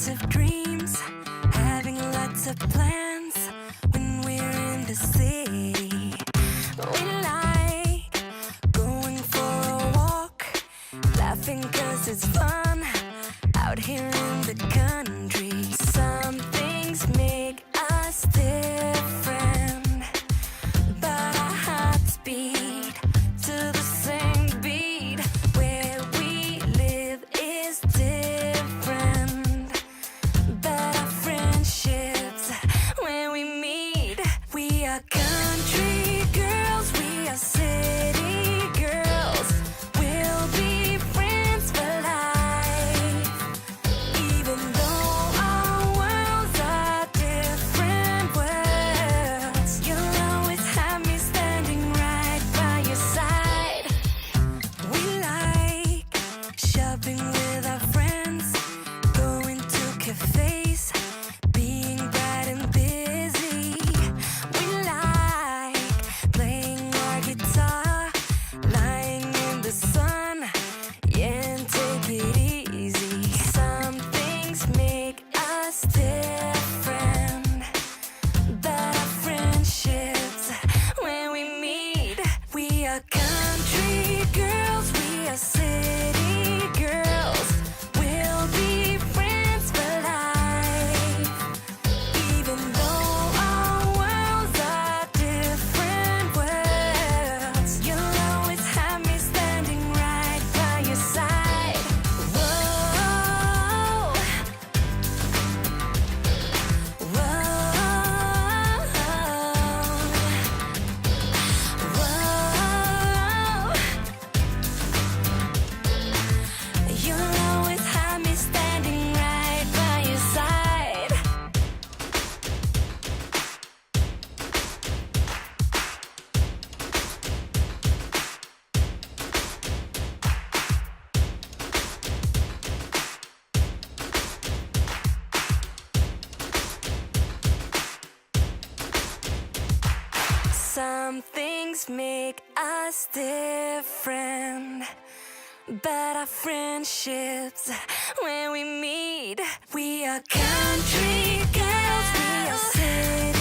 lots of dreams, having lots of plans when we're in the city. We like going for a walk, laughing 'cause it's fun out here in the country. Some things make us different, but our hearts beat to the same beat. Where we live is different, but our friendships, when we meet, we are country girls, we are city girls. We'll be friends for life, even though our worlds are different worlds. You'll always have me standing right by your side. We like shopping with our friends, going to cafes, being bright and busy. We like playing our guitar, lying in the sun, yeah, and take it easy. Some things make us different, but our friendships, when we meet, we are country girls, we are city girls. We'll be friends for life, even though our worlds are different worlds. You'll always have me standing right by your side. Whoa, whoa, you'll always have me standing right by your side. Some things make us different, but our friendships, when we meet, we are country girls, we are city